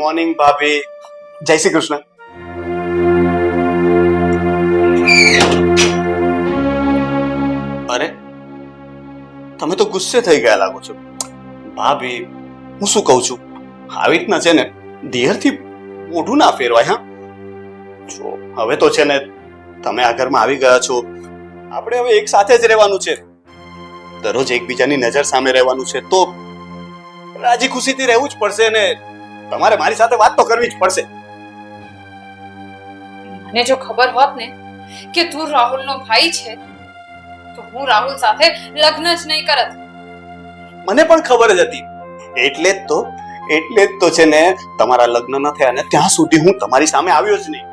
Morning ભાભી. જય શ્રી કૃષ્ણ. અરે તમે તો ગુસ્સે થઈ ગયા લાગો છો. ભાભી હું શું કહું છું, આવી રીતના છે ને દિયરથી મોઢું ના ફેરવાય. હા જો હવે તો છે ને તમે આ ઘરમાં આવી ગયા છો, આપણે હવે એક સાથે જ રહેવાનું છે, દરરોજ એકબીજાની નજર સામે રહેવાનું છે, તો રાજી ખુશીથી રહેવું જ પડશે ને તમારે મારી સાથે વાત તો કરવી જ પડશે. મને જો ખબર હોત ને કે તું રાહુલનો ભાઈ છે તો હું રાહુલ સાથે લગ્ન જ નહીં કરત. મને પણ ખબર જ હતી, એટલે જ તો છે ને તમારા લગ્ન ન થયા ને ત્યાં સુધી હું તમારી સામે આવ્યો જ નહીં,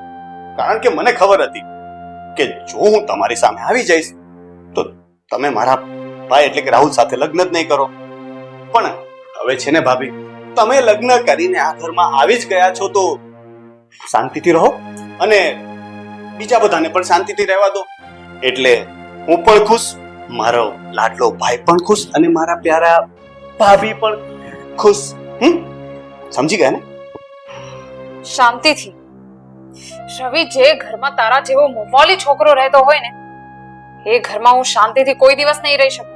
કારણ કે મને ખબર હતી કે જો હું તમારી સામે આવી જઈશ તો તમે મારા ભાઈ એટલે કે રાહુલ સાથે લગ્ન જ નહીં કરો. પણ હવે છે ને ભાભી, તમે લગ્ન કરીને આ ઘરમાં આવી જ ગયા છો તો શાંતિથી રહો અને બીજા બધાને પણ શાંતિથી રહેવા દો. એટલે હું પણ ખુશ, મારો લાડલો ભાઈ પણ ખુશ અને મારા પ્યારા ભાભી પણ ખુશ. સમજી ગયા ને? શાંતિથી. રવિ, જે ઘરમાં તારા જેવો મોમાલી છોકરો રહેતો હોય ને એ ઘરમાં હું શાંતિથી કોઈ દિવસ નહીં રહી શકું.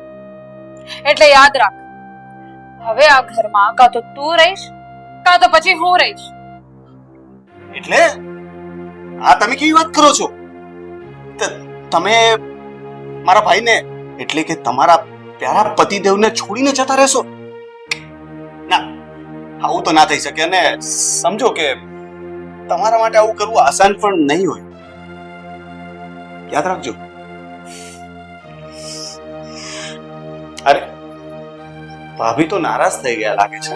એટલે યાદ રાખ, હવે આ ઘરમાં કાં તો તું રહીશ કાં તો પછી હું રહીશ. એટલે આ તમે કેવી વાત કરો છો? તમે મારા ભાઈને એટલે કે તમારા પ્યારા પતિદેવને છોડીને જતા રહેશો? ના, આવું તો ના થઈ શકે. અને સમજો કે તમારા માટે આવું કરવું આસાન પણ નહીં હોય, યાદ રાખજો. અરે ભાભી તો નારાજ થઈ ગયા લાગે છે.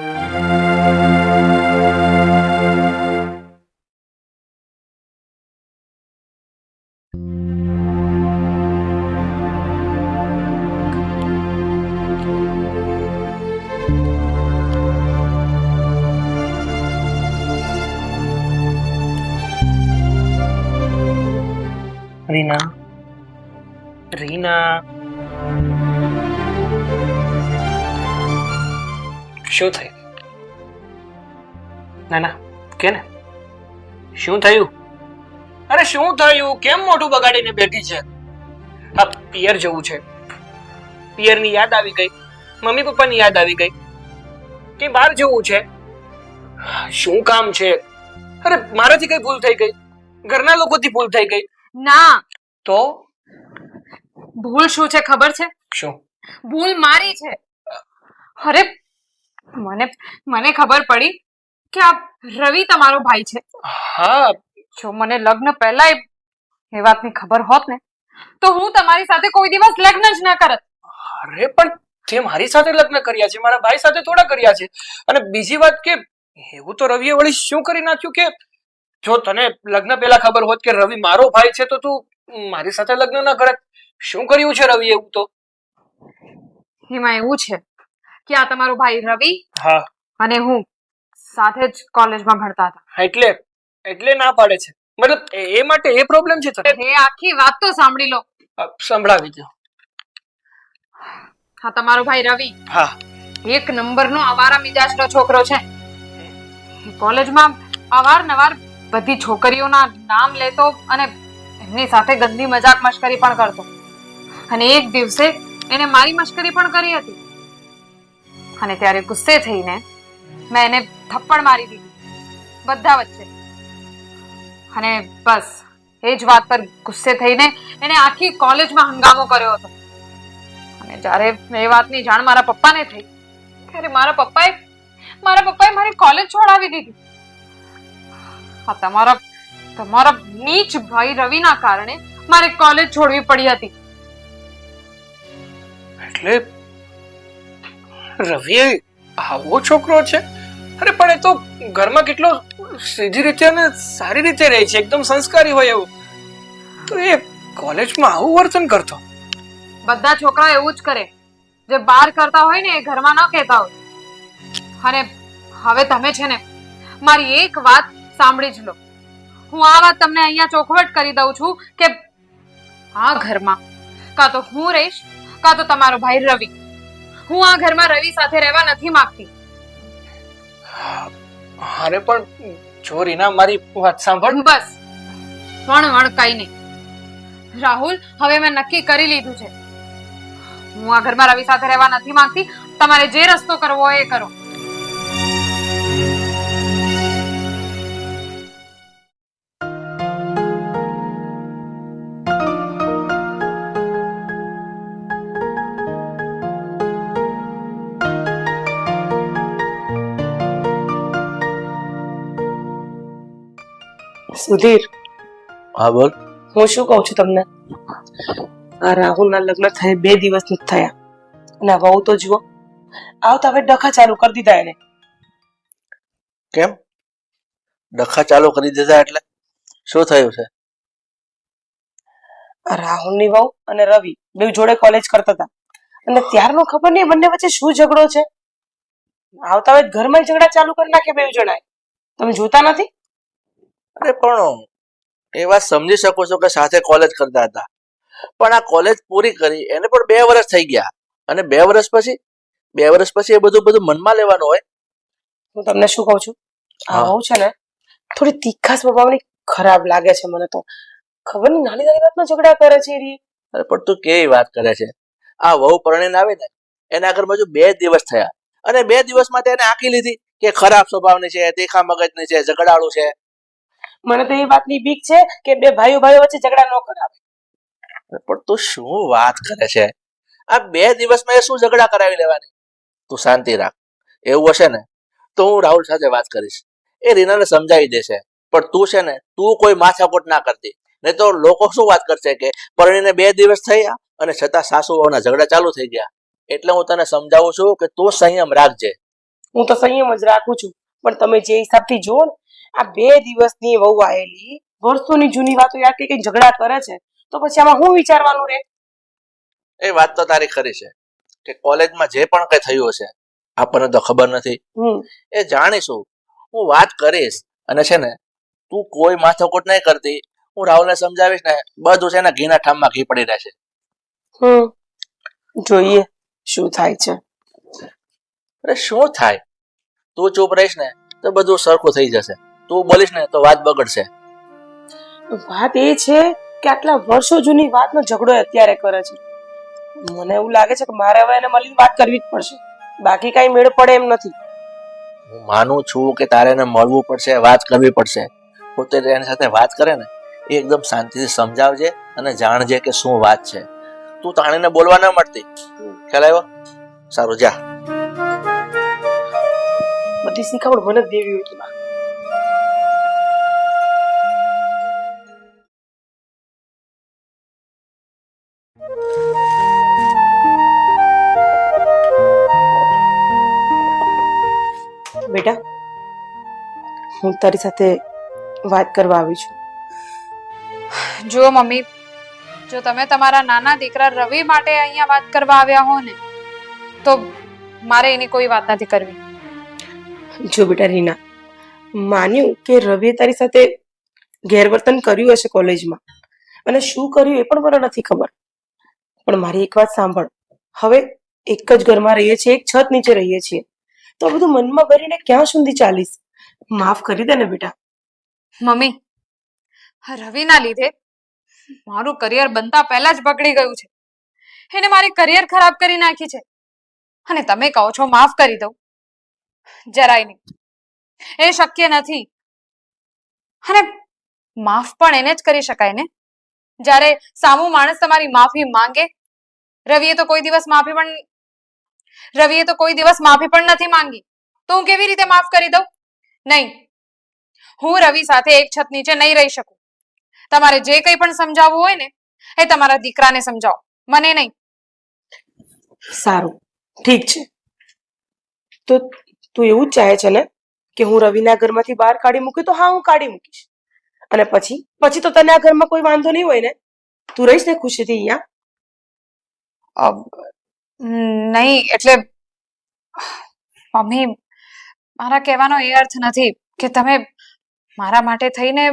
રીના, રીના, શું થયું? ના ના કે ને, શું થયું? અરે શું થયું? કેમ મોઢું બગાડીને બેઠી છે? હા, પિયર જવું છે. પિયરની યાદ આવી ગઈ, મમ્મી પપ્પાની યાદ આવી ગઈ કે બહાર જવું છે. શું કામ છે? અરે મારાથી કઈ ભૂલ થઈ ગઈ? ઘરના લોકોથી ભૂલ થઈ ગઈ? ના. તો ભૂલ શું છે ખબર છે? શું? ભૂલ મારી છે. અરે મને ખબર પડી કે આ રવિ તમારો ભાઈ છે. હા, જો મને લગ્ન પહેલા એ વાતની ખબર હોત ને તો હું તમારી સાથે કોઈ દિવસ લગ્ન જ ના કરત. અરે પણ તે મારી સાથે લગ્ન કર્યા છે, મારા ભાઈ સાથે થોડા કર્યા છે. અને બીજી વાત કે એવું તો રવિએ વળી શું કરી નાખ્યું કે જો તને લગ્ન પહેલા ખબર હોત કે રવિ મારો ભાઈ છે તો તું મારી સાથે લગ્ન ના કરત. શું કર્યું છે રવિ એવું? તો એમાં એવું છે કે આ તમારો ભાઈ રવિ હા અને હું સાથે જ કોલેજમાં ભણતા હતા. એટલે ના પાડે છે? મતલબ એ માટે એ પ્રોબ્લેમ છે તને? એ આખી વાત તો સાંભળી લો. સંભળાવી દો. હા, તમારો ભાઈ રવિ હા, એક નંબરનો આવારા મિજાજનો છોકરો છે. કોલેજમાં અવારનવાર બધી છોકરીઓના નામ લેતો અને એમની સાથે ગંદી મજાક મશ્કરી પણ કરતો. અને એક દિવસે એને મારી મશ્કરી પણ કરી હતી અને ત્યારે ગુસ્સે થઈને મેં એને થપ્પડ મારી દીધી બધા વચ્ચે. અને બસ એ જ વાત પર ગુસ્સે થઈને એને આખી કોલેજમાં હંગામો કર્યો હતો. અને જ્યારે એ વાતની જાણ મારા પપ્પાને થઈ ત્યારે મારા પપ્પાએ મારી કોલેજ છોડાવી દીધી. આ તમારા નીચ ભાઈ રવિના કારણે મારે કોલેજ છોડવી પડી હતી. એટલે રવિ આવો છોકરો છે? અરે પણ એ તો ઘરમાં કેટલો સીધી રીતે અને સારી રીતે રહે છે, એકદમ સંસ્કારી હોય એવું, તો એ કોલેજમાં આવું વર્તન કરતો? બધા છોકરા એવું જ કરે, જે બહાર કરતા હોય ને એ ઘરમાં ન કહેતા હોય. અને હવે તમે છે ને મારી એક વાત સાંભળી જ લો. હું આ વાત તમને અહીંયા ચોખવટ કરી દઉં છું કે આ ઘરમાં કાં તો હું રહીશ કાં તો તમારો ભાઈ રવિ. હું આ ઘરમાં રવિ સાથે રહેવા નથી માંગતી. અરે પણ જો રીના મારી વાત સાંભળ. બસ વણ કઈ નહીં. રાહુલ, હવે મેં નક્કી કરી લીધું છે. હું આ ઘરમાં રવિ સાથે રહેવા નથી માંગતી. તમારે જે રસ્તો કરવો હોય એ કરો. સુધીર, હા બોલ. હું શું કહું છું તમને, આ રાહુલના લગ્ન થાય 2 દિવસ નથી થયા અને આ વહુ તો જુઓ, આવતા હવે ડખા ચાલુ કરી દીધા એને. કેમ ડખા ચાલુ કરી દીધા એટલે શું થયું છે? આ રાહુલની વહુ અને રવિ બે જોડે કોલેજ કરતા હતા અને ત્યારનો ખબર નહીં બંને વચ્ચે શું ઝઘડો છે. આવતા હવે ઘરમાં ઝઘડા ચાલુ કરી નાખે બે જણાએ. તમે જોતા નથી? અરે પણ એ વાત સમજી શકો છો કે સાથે કોલેજ કરતા હતા, પણ આ કોલેજ પૂરી કરી એને પણ 2 વર્ષ થઈ ગયા અને 2 વર્ષ પછી એ બધું મનમાં લેવાનું હોય. હું તમને શું કહું છું, આ વહુ છે ને થોડી તીખા સ્વભાવની ખરાબ લાગે છે મને તો. ખબર નહીં નાની નાની વાતમાં ઝઘડા કરે છે એ. અરે પણ તું કેવી વાત કરે છે? આ વહુ પરણીને આવી ને એના ઘરમાં જો 2 દિવસ થયા અને 2 દિવસમાં તેને આંકી લીધી કે ખરાબ સ્વભાવની છે, તીખા મગજની છે, ઝઘડાળું છે. મને તો એ વાતની બીક છે કે બે ભાઈઓ વચ્ચે ઝઘડા ન કરાવે. પણ તું શું વાત કરે છે? આ 2 દિવસમાં એ શું ઝઘડા કરાવી લેવાની? તું શાંતિ રાખ. એવું હશે ને તો હું રાહુલ સાથે વાત કરીશ, એ રીનાને સમજાવી દેશે. પણ તું છે ને, તું કોઈ માથાકૂટ ના કરતી, નહીં તો લોકો શું વાત કરશે કે પરણીને 2 દિવસ થયા અને છતાં સાસુ વહુના ઝઘડા ચાલુ થઈ ગયા. એટલે હું તને સમજાવું છું કે તું સંયમ રાખજે. હું તો સંયમ જ રાખું છું, પણ તમે જે હિસાબથી જુઓ ને, આ 2 દિવસની વહુ આવેલી વર્ષોની જૂની વાતો યાદ કઈ ઝઘડા કરે છે તો પછી આમાં હું વિચારવાનું રે? એ વાત તો તારી ખરી છે કે કોલેજમાં જે પણ કઈ થયું હશે આપણને તો ખબર નથી. એ જાણીશું, હું વાત કરીશ અને છે ને તું કોઈ માથાકૂટ નહીં કરતી. હું રાહુલને સમજાવીશ ને બધું છે ને ઘીના ઠામમાં ઘી પડી રહેશે. જોઈએ શું થાય છે. અરે શું થાય? તું ચૂપ રહીશ ને તો બધું સરખું થઈ જશે. તું બોલીશ ને તો વાત બગડશે. વાત એ છે કે આટલા વર્ષો જૂની વાતનો ઝઘડો અત્યારે કરે છે. મને એવું લાગે છે કે મારે હવે એને મળીને વાત કરવી જ પડશે, બાકી કઈ મેળ પડે એમ નથી. હું માનું છું કે તારે એને મળવું પડશે, વાત કરવી પડશે. પોતે એની સાથે વાત કરે ને એ એકદમ શાંતિથી સમજાવજે અને જાણજે કે શું વાત છે. તું તાણીને બોલવા ન મળતી. ખ્યાલ આવ્યો? સારું, જા. બધી શીખવડ મને જ દેવી હોય તો બા. બેટા, હું તારી સાથે વાત કરવા આવી છું. જુઓ મમ્મી, જો તમે તમારા નાના દીકરા રવિ માટે અહીંયા વાત કરવા આવ્યા હો ને તો મારે એની કોઈ વાત નથી કરવી. જો બેટા રીના, માન્યું કે રવિએ તારી સાથે ગેરવર્તન કર્યું હશે કોલેજમાં અને શું કર્યું એ પણ મને નથી ખબર, પણ મારી એક વાત સાંભળ. હવે એક જ ઘરમાં રહીએ છીએ, એક છત નીચે રહીએ છીએ, તો આ બધું મનમાં ભરીને ક્યાં સુધી ચાલીશ? માફ કરી દે ને બેટા. મમ્મી, રવિના લીધે મારું કરિયર બનતા પહેલા જ બગડી ગયું છે. એને મારી કરિયર ખરાબ કરી નાખી છે અને તમે કહો છો માફ કરી દઉં? જરાય નહીં, એ શક્ય નથી. અને માફ પણ એને જ કરી શકાય ને જ્યારે સામો માણસ તમારી માફી માંગે. રવિએ તો કોઈ દિવસ માફી પણ નથી માંગી, તો હું કેવી રીતે માફ કરી દઉં? નહીં, હું રવિ સાથે એક છત નીચે નહીં રહી શકું. તમારે જે કંઈ પણ સમજાવવું હોય ને એ તમારા દીકરાને સમજાવો, મને નહીં. સારું, ઠીક છે. તો તું એવું જ ચાહે છે ને કે હું રવિના ઘરમાંથી બહાર કાઢી મૂકી? તો હા, હું કાઢી મૂકીશ. અને પછી તો તને આ ઘરમાં કોઈ વાંધો નહીં હોય ને? તું રહીશ ને ખુશીથી અહીંયા? નહીં, એટલે મમ્મી, મારા કહેવાનો એ અર્થ નથી કે તમે મારા માટે થઈને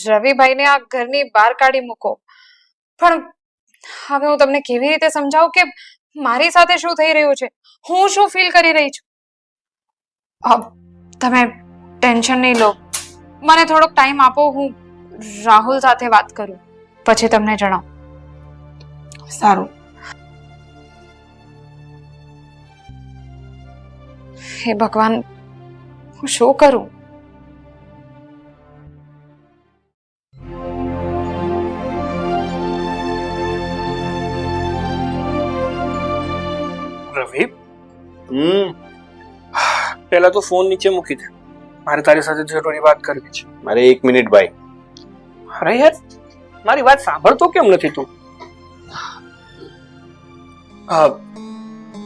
રવિભાઈને આ ઘરની બહાર કાઢી મૂકો. પણ હવે હું તમને કેવી રીતે સમજાવું કે મારી સાથે શું થઈ રહ્યું છે, હું શું ફીલ કરી રહી છું? તમે ટેન્શન નહીં લો, મને થોડોક ટાઈમ આપો, હું રાહુલ સાથે વાત કરું પછી તમને જણાવું. સારું. હે ભગવાન, હું શું કરું? રવિ, પહેલા તો ફોન નીચે મૂકી દે, મારે તારી સાથે જરૂરી વાત કરવી છે. મારે 1 મિનિટ ભાઈ. અરે યાર, મારી વાત સાંભળતો કેમ નથી તું?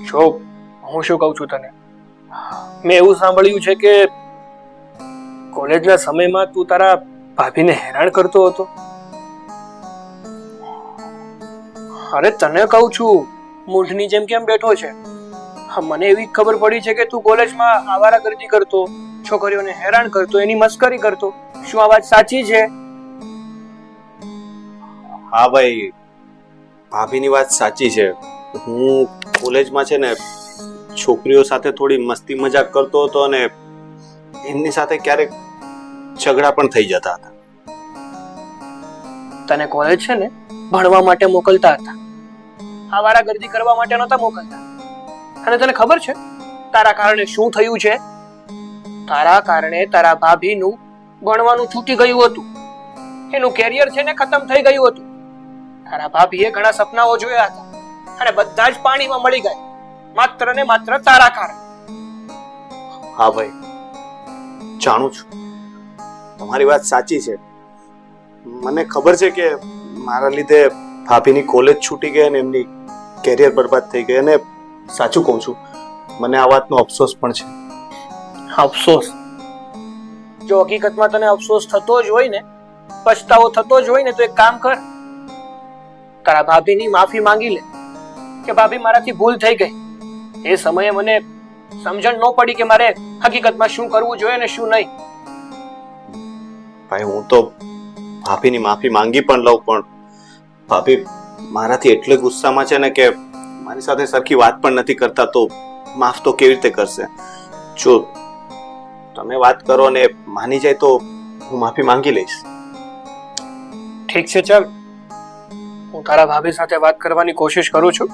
જો હું શું કહું છું તને, મેં એવું સાંભળ્યું છે કે કોલેજના સમયમાં તું તારા ભાભીને હેરાન કરતો હતો. અરે તને કહું છું, મૂઢની જેમ કેમ બેઠો છે? મને એવી ખબર પડી છે કે તું કોલેજમાં આવારાગર્દી કરતો, છોકરીઓને હેરાન કરતો, એની મસ્કરી કરતો. શું આ વાત સાચી છે? હા ભાઈ, ભાભીની વાત સાચી છે. હું કોલેજમાં છે ને છોકરીઓ સાથે થોડી મસ્તી મજાક કરતો હતો અને એમની સાથે ક્યારેક ઝઘડા પણ થઈ જતા હતા. તને કોલેજ છે ને ભણવા માટે મોકલતા હતા, આવારાગર્દી કરવા માટે નહોતા મોકલતા. અને તને ખબર છે તારા કારણે શું થયું છે? તારા કારણે તારા ભાભીનું ભણવાનું છૂટી ગયું હતું, એનું કેરિયર છે ને ખતમ થઈ ગયું હતું. તારા ભાભીએ ઘણા સપનાઓ જોયા હતા અને બધા જ પાણીમાં મળી ગયા, માત્ર ને માત્ર તારા કારણે. હા ભાઈ, જાણું છું તમારી વાત સાચી છે. મને ખબર છે કે મારા લીધે ભાભીની કોલેજ છૂટી ગઈ અને એમની કેરિયર બરબાદ થઈ ગઈ. અને સાચું કહું છું, મને આ વાતનો અફસોસ પણ છે. અફસોસ? જો હકીકતમાં તને અફસોસ થતો જ હોય ને, પછતાવો થતો જ હોય ને, તો એક કામ કર, તારા ભાભીની માફી માંગી લે કે ભાભી મારાથી ભૂલ થઈ ગઈ. એ સમયે મને સમજણ ન પડી કે મારે હકીકતમાં શું કરવું જોઈએ ને શું નહીં. ભાઈ, હું તો ભાભીની માફી માંગી પણ લઉં, પણ ભાભી મારાથી એટલે ગુસ્સામાં છે ને કે મારી સાથે સરખી વાત પણ નથી કરતા, તો માફ તો કેવી રીતે કરશે? જો તમે વાત કરો ને માની જાય તો હું માફી માંગી લઈશ. ઠીક છે, ચાલ, હું તારા ભાભી સાથે વાત કરવાની કોશિશ કરું છું,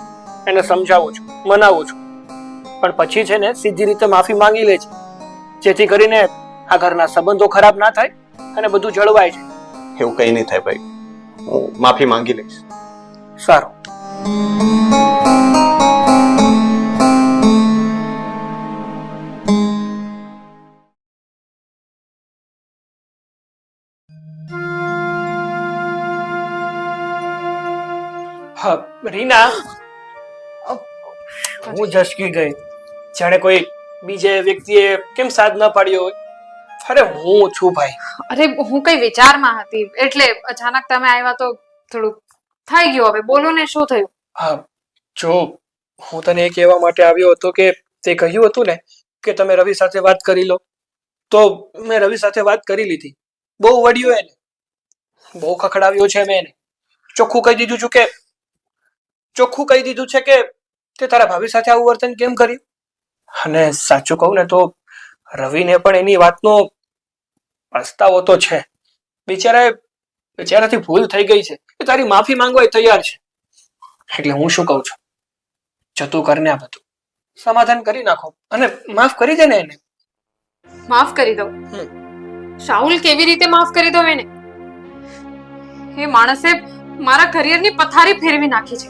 એને સમજાવું છું, મનાવું છું, પણ પછી છે ને સીધી રીતે માફી માંગી લેજે, જેથી કરીને આ ઘરના સંબંધો ખરાબ ના થાય અને બધું જળવાય છે. એવું કઈ નહીં થાય ભાઈ, હું માફી માંગી લઈશ. સારું. હા રીના, હું ઝસકી ગઈ, જાણે કોઈ બીજે વ્યક્તિએ કેમ સાથ ના પાડ્યો હોય. અરે હું છું ભાઈ. અરે હું કઈ વિચારમાં હતી એટલે અચાનક તમે આવ્યા તો થોડું થઈ ગયું. હવે બોલો ને, શું થયું? હા જો, હું તને એ કહેવા માટે આવ્યો હતો કે તે કહ્યું હતું ને કે તમે રવિ સાથે વાત કરી લો, તો મેં રવિ સાથે વાત કરી લીધી. બહુ વળ્યો એને, બહુ ખખડાવ્યો છે મેં એને. ચોખ્ખું કહી દીધું છે કે તે તારા ભાભી સાથે આવું વર્તન કેમ કર્યું. અને સાચું કહું ને તો રવિને પણ એની વાતનો પસ્તાવો તો છે. બિચારાથી ભૂલ થઈ ગઈ છે, એ તારી માફી માંગવા તૈયાર છે. એટલે હું શું કહું છું, જતું કરને આ બધું સમાધાન કરી નાખો અને માફ કરી દે ને એને. માફ કરી દઉં? શાહુલ, કેવી રીતે માફ કરી દઉં એને? એ માણસે મારા કરિયરની પથારી ફેરવી નાખી છે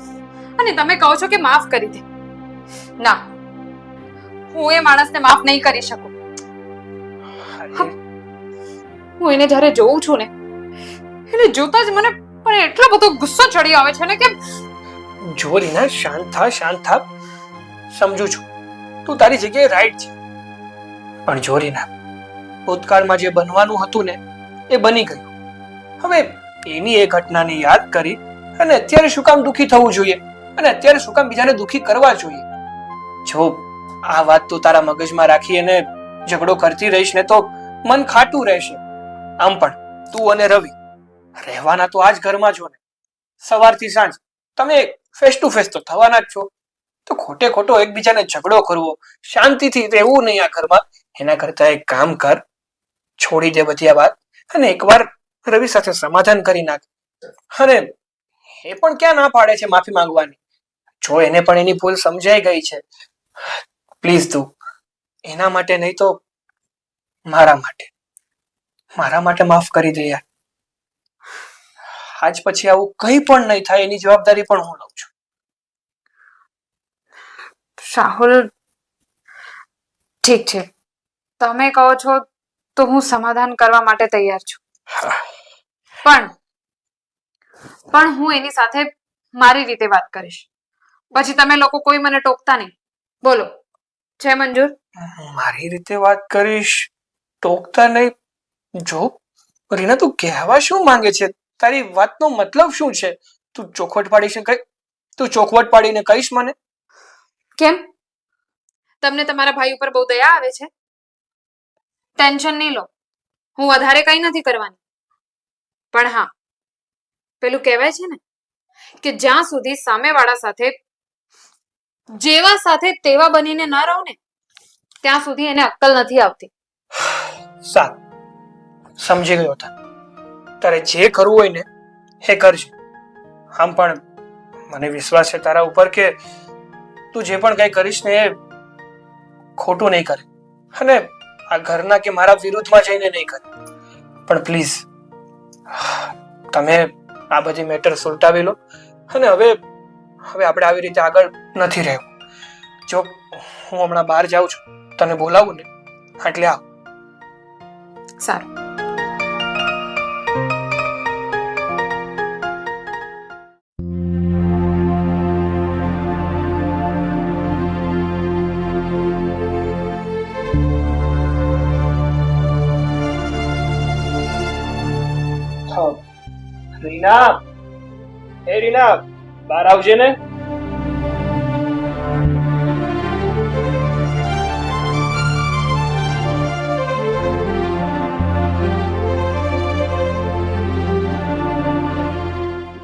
અને તમે કહો છો કે માફ કરી દે? ના, હું એ માણસને માફ નહીં કરી શકું. હું એને જ્યારે જોઉં છું ને, એને જોતા જ મને પણ એટલો બધો ગુસ્સો ચડી આવે છે ને કે. જો રીના, શાંત થા. સમજુ છું તું તારી જગ્યાએ રાઈટ છે, પણ જો રીના, ભૂતકાળમાં જે બનવાનું હતું ને એ બની ગયું. હવે એની એ ઘટનાને યાદ કરી અને અત્યારે શું કામ દુઃખી થવું જોઈએ અને અત્યારે શું કામ બીજાને દુઃખી કરવા જોઈએ? જો આ વાત તું તારા મગજમાં રાખી અને ઝઘડો કરતી રહીશ ને તો મન ખાટું રહેશે. આમ પણ તું અને રવિ રહેવાના તો આ જ ઘરમાં છો ને, સવારથી સાંજ તમે ફેસ ટુ ફેસ તો થવાના જ છો. તો ખોટે ખોટો એકબીજાને ઝઘડો કરવો, શાંતિથી રહેવું નહીં આ ઘરમાં, એના કરતા એક કામ કર, છોડી દે બધી આ વાત અને એકવાર રવિ સાથે સમાધાન કરી નાખ. અને એ પણ ક્યાં ના પાડે છે માફી માંગવાની. જો એને પણ એની ભૂલ સમજાઈ ગઈ છે, પ્લીઝ તું એના માટે નહીં તો મારા માટે માફ કરી દે યાર. આજ પછી આવું કંઈ પણ નહીં થાય એની જવાબદારી પણ હું લઉં છું. રાહુલ, ઠીક છે, તમે કહો છો તો હું સમાધાન કરવા માટે તૈયાર છું. પણ હું એની સાથે મારી રીતે વાત કરીશ. પછી તમે લોકો કોઈ મને ટોકતા નહીં. બોલો, છે મંજૂર? મારી રીતે વાત કરીશ, ટોકતા નહીં? જો રીના, તું કહેવા શું માંગે છે? તારી વાતનો મતલબ શું છે? તું ચોખવટ પાડીને કહીશ મને? કેમ? તમને તમારા ભાઈ ઉપર બહુ દયા આવે છે? ટેન્શન નહીં લો, હું વધારે કંઈ નથી કરવાની. પણ હા, પેલું કહેવાય છે ને કે જ્યાં સુધી સામેવાળા સાથે જેવા સાથે તેવા બનીને ન રહો ને ત્યાં સુધી એને અક્કલ નથી આવતી. સારું, સમજી ગયો તારે જે કરવું હોય ને એ કરજે. આમ પણ મને વિશ્વાસ છે તારા ઉપર કે તું જે પણ કઈ કરીશ ને એ ખોટું નહીં કરે અને આ ઘરના કે મારા વિરુદ્ધમાં જઈને નહીં કરે. પણ પ્લીઝ તમે આ બધી મેટર સુલટાવી લો અને હવે આપણે આવી રીતે આગળ નથી રહેવું. જો હું હમણાં બહાર જાઉં છું, તને બોલાવું ને એટલે આવ. સારું. રીના, એ રીના, બહાર આવજે ને.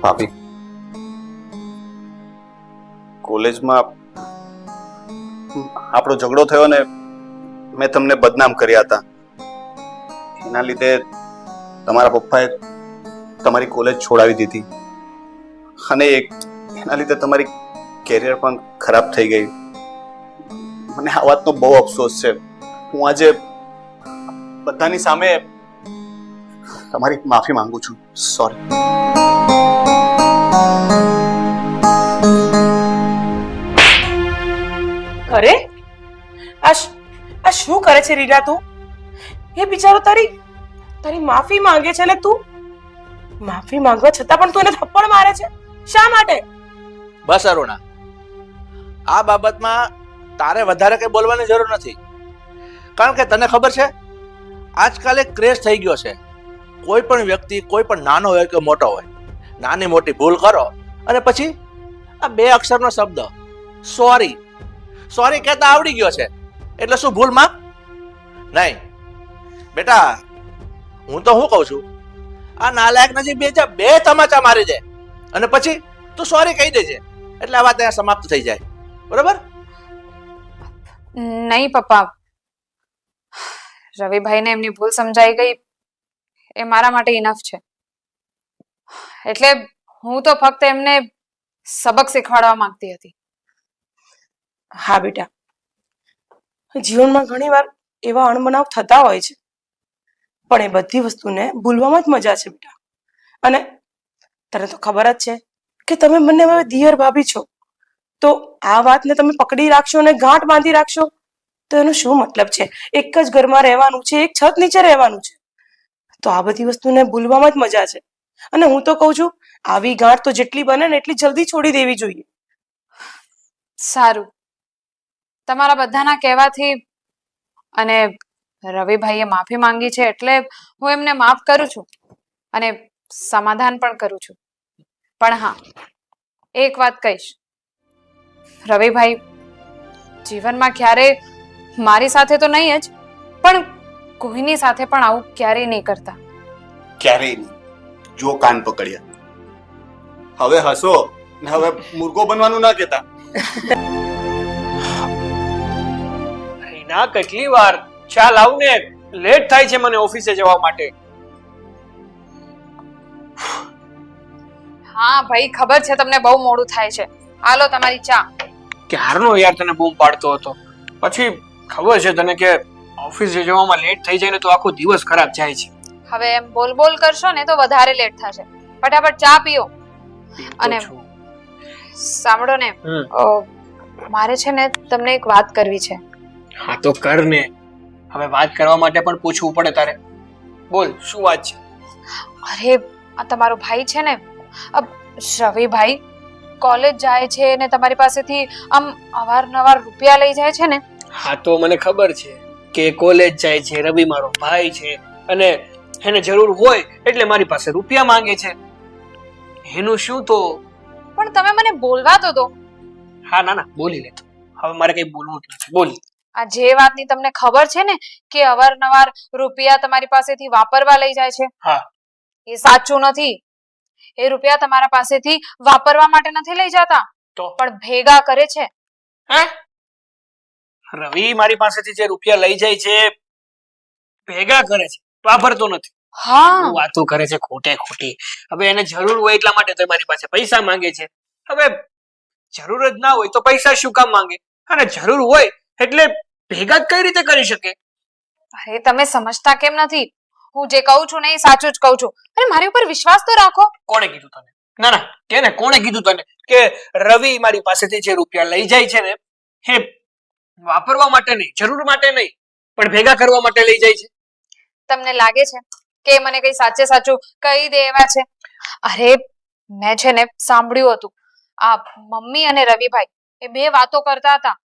ભાભી, કોલેજમાં આપણો ઝઘડો થયો ને મેં તમને બદનામ કર્યા હતા. એના લીધે તમારા પપ્પાએ તમારી કોલેજ છોડાવી દીધી અને એના લીધે તમારી કેરિયર પણ ખરાબ થઈ ગઈ. મને આ વાતનો બહુ અફસોસ છે. હું આજે બધાની સામે તમારી માફી માંગુ છું. સોરી. અરે આ શું કરે છે રીના તું? એ બિચારો તારી માફી માંગે છે ને તું માફી માંગવા છતાં પણ તું એને થપ્પડ મારે છે. શા માટે? બસ અરુણા, આ બાબતમાં તારે વધારે કઈ બોલવાની જરૂર નથી. કારણ કે તને ખબર છે આજકાલ એક ક્રેઝ થઈ ગયો છે. કોઈ પણ વ્યક્તિ, કોઈ પણ નાનો હોય કે મોટો હોય, નાની મોટી ભૂલ કરો અને પછી આ 2 અક્ષરનો શબ્દ સોરી કહેતા આવડી ગયો છે એટલે શું ભૂલ માફ? નહીં બેટા, હું તો શું કહું છું, આ નાલાયક નજીક બે તમાચા મારી દે અને પછી તું સોરી કહી દેજે એટલે આ વાત અહીંયા સમાપ્ત થઈ જાય. બરોબર? નહીં પપ્પા, રવિભાઈને એમની ભૂલ સમજાઈ ગઈ એ મારા માટે ઇનફ છે. એટલે હું તો ફક્ત એમને સબક શીખવાડવા માંગતી હતી. હા બેટા, જીવનમાં ઘણીવાર એવા અણબનાવ થતા હોય છે પણ એ બધી વસ્તુને ભૂલવામાં જ મજા છે બેટા. અને તને તો ખબર જ છે કે તમે બંને હવે દિયર ભાભી છો, તો આ વાતને તમે પકડી રાખશો અને ગાંઠ બાંધી રાખશો તો એનો શું મતલબ છે? એક જ ઘરમાં રહેવાનું છે, એક છત નીચે રહેવાનું છે, તો આ બધી વસ્તુને ભૂલવામાં જ મજા છે. અને હું તો કહું છું આવી ગાંઠ તો જેટલી બને ને એટલી જલ્દી છોડી દેવી જોઈએ. સારું, તમારા બધાના કહેવાથી અને રવિભાઈએ માફી માંગી છે એટલે હું એમને માફ કરું છું અને સમાધાન પણ કરું છું. પણ હા, એક વાત કહીશ, રવિભાઈ જીવનમાં ક્યારેય મારી સાથે તો નહીં જ પણ કોઈની સાથે પણ આવું ક્યારેય નહીં કરતા. ક્યારેય નહીં. જો કાન પકડ્યા. હવે હસો ને હવે મૂર્ખો બનવાનું ના કહેતા. રીના, કેટલી વાર? ચાલ આવ ને, લેટ થાય છે મને ઓફિસે જવા માટે. હા ભાઈ, ખબર છે તમને બહુ મોડું થાય છે. હાલો તમારી ચા. ક્યારનો યાર તને બૂમ પાડતો હતો, પછી ખબર છે તને કે ઓફિસે જવામાં લેટ થઈ જાય ને તો આખો દિવસ ખરાબ જાય છે. હવે એમ બોલ બોલ કરશો ને તો વધારે લેટ થશે. ફટાફટ ચા પીઓ. અને સાંભળો ને, મારે છે ને તમને એક વાત કરવી છે. હા તો કર ને. હવે વાત કરવા માટે પણ પૂછવું પડે તારે. બોલ, શું વાત છે? અરે આ તમારો ભાઈ છે ને, રવિભાઈ, કોલેજ જાય છે ને તમારી પાસેથી આમ અવારનવાર રૂપિયા લઈ જાય છે ને. હા તો મને ખબર છે કે કોલેજ જાય છે, રવિ મારો ભાઈ છે અને એને જરૂર હોય એટલે મારી પાસે રૂપિયા માંગે છે. એનું શું તો? પણ તમે મને બોલવા તો દો. હા ના ના, બોલી લેતો. હવે મારે કઈ બોલવું જ નથી. બોલ. આ જે વાતની તમને ખબર છે ને કે અવારનવાર રૂપિયા તમારી પાસેથી વાપરવા લઈ જાય છે, હા, એ સાચું નથી. એ રૂપિયા તમારા પાસેથી વાપરવા માટે નથી લઈ જતા, તો પણ ભેગા કરે છે. હે? રવિ મારી પાસેથી જે રૂપિયા લઈ જાય છે ભેગા કરે છે, વાપરતો નથી. હા, વાતો કરે છે ખોટે ખોટી. હવે એને જરૂર હોય એટલા માટે તો મારી પાસે પૈસા માંગે છે. હવે જરૂર જ ના હોય તો પૈસા શું કામ માંગે? અને જરૂર હોય એટલે ભેગા જ કઈ રીતે કરી શકે? અરે તમે સમજતા કેમ નથી? હું જે કહું છું ને એ સાચું જ કહું છું. અરે મારી ઉપર વિશ્વાસ તો રાખો. કોણે કીધું તને? ના ના, કે ને, કોણે કીધું તને કે રવિ મારી પાસેથી જે રૂપિયા લઈ જાય છે ને એ વાપરવા માટે નહીં, જરૂર માટે નહીં, પણ ભેગા કરવા માટે લઈ જાય છે? તમને લાગે છે કે મને કઈ સાચે સાચું કહી દે એવા છે? અરે મેં છે ને સાંભળ્યું હતું, આ મમ્મી અને રવિભાઈ એ બે વાતો કરતા હતા.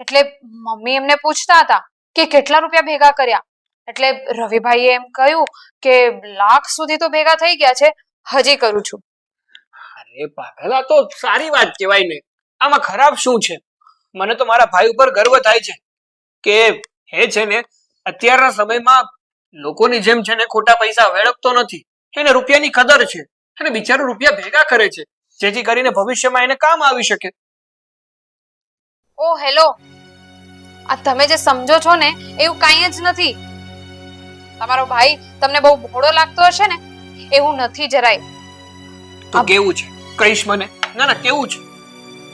એટલે મમ્મી એમને પૂછતા હતા કે કેટલા રૂપિયા ભેગા કર્યા. એટલે રવિભાઈએ એમ કહ્યું કે લાખ સુધી તો ભેગા થઈ ગયા છે, હજી કરું છું. અરે પાગલ, આ તો સારી વાત કહેવાય ને. આમાં ખરાબ શું છે? મને તો મારા ભાઈ ઉપર ગર્વ થાય છે કે એ છે ને અત્યારના સમયમાં લોકોની જેમ છે ને ખોટા પૈસા વેડકતો નથી. એને રૂપિયાની કદર છે અને બિચારો રૂપિયા ભેગા કરે છે જેથી કરીને ભવિષ્યમાં એને કામ આવી શકે. ઓ હેલો, આ તમે જે સમજો છો ને એવું કાંઈ જ નથી. તમારો ભાઈ તમને બહુ ભોળો લાગતો હશે ને, એવું નથી જરાય. તો કેવું છે? કહીશ મને? ના ના, કેવું છે?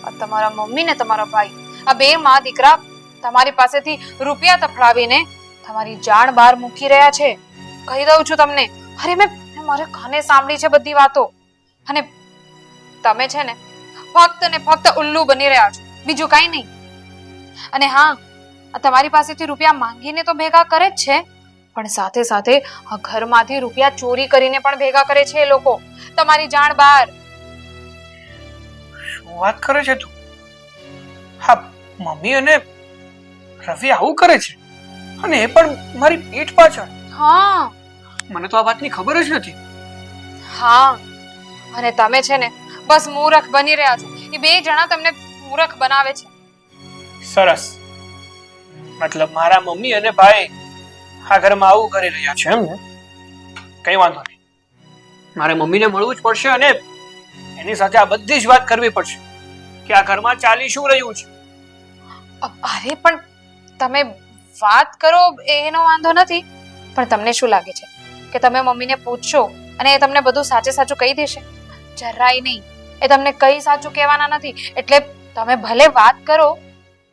આ તમારા મમ્મી ને તમારો ભાઈ, આ બે માં દીકરા તમારી પાસેથી રૂપિયા તફડાવીને તમારી જાણ બહાર મૂકી રહ્યા છે. કહી દઉં છું તમને. અરે મેં મારે કાને સાંભળી છે બધી વાતો. અને તમે છે ને ફક્ત ને ફક્ત ઉલ્લુ બની રહ્યા છો, બીજું કાંઈ નહીં. અને હા, આ તમારી પાસેથી રૂપિયા માંગીને તો ભેગા કરે જ છે, પણ સાથે સાથે આ ઘરમાંથી રૂપિયા ચોરી કરીને પણ ભેગા કરે છે એ લોકો, તમારી જાણ બહાર. શું વાત કરે છે તું? હા, મમ્મી અને રવિ આવું કરે છે અને એ પણ મારી પીઠ પાછળ? હા મને તો આ વાતની ખબર જ નથી. હા, અને તમે છે ને બસ મૂરખ બની રહ્યા છો. એ બે જણા તમને મૂરખ બનાવે છે. સરસ. મતલબ મારા મમ્મી અને ભાઈ આ ઘરમાં આવું કરી રહ્યા છે એમ ને? કઈ વાંધો નહીં, મારે મમ્મીને મળવું જ પડશે અને એની સાથે આ બધી જ વાત કરવી પડશે કે આ ઘરમાં ચાલી શું રહ્યું છે. અરે પણ તમે વાત કરો એનો વાંધો નથી, પણ તમને શું લાગે છે કે તમે મમ્મીને પૂછશો અને એ તમને બધું સાચે સાચું કહી દેશે? જરાય નહીં. એ તમને કઈ સાચું કહેવાના નથી. એટલે તમે ભલે વાત કરો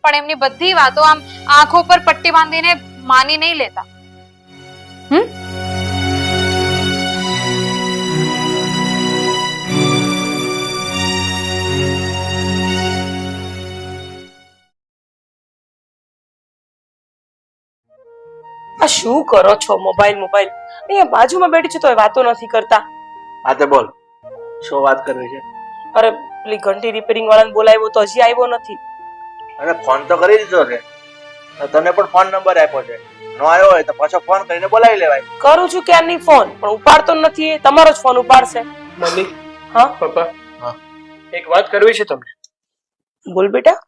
પણ એમની બધી વાતો આમ આંખો પર પટ્ટી બાંધીને માની નહીં લેતા. આ શું કરો છો? મોબાઈલ મોબાઈલ અહીંયા બાજુમાં બેઠી છે તો વાતો નથી કરતા. હા તે બોલ, શું વાત કરવી છે? અરે પેલી ઘંટી રિપેરિંગ વાળાને બોલાવ્યો તો હજી આવ્યો નથી. અરે ફોન તો કરી દીધો છે, તને પણ ફોન નંબર આપ્યો છે. નો આવ્યો હોય તો પાછો ફોન કરીને બોલાવી લેવાય. કરું છું ક્યારની ફોન, પણ ઉપાડતો નથી. એ તમારો જ ફોન ઉપાડશે. મમ્મી, હા પપ્પા, હા. એક વાત કરવી છે તમને. બોલ બેટા.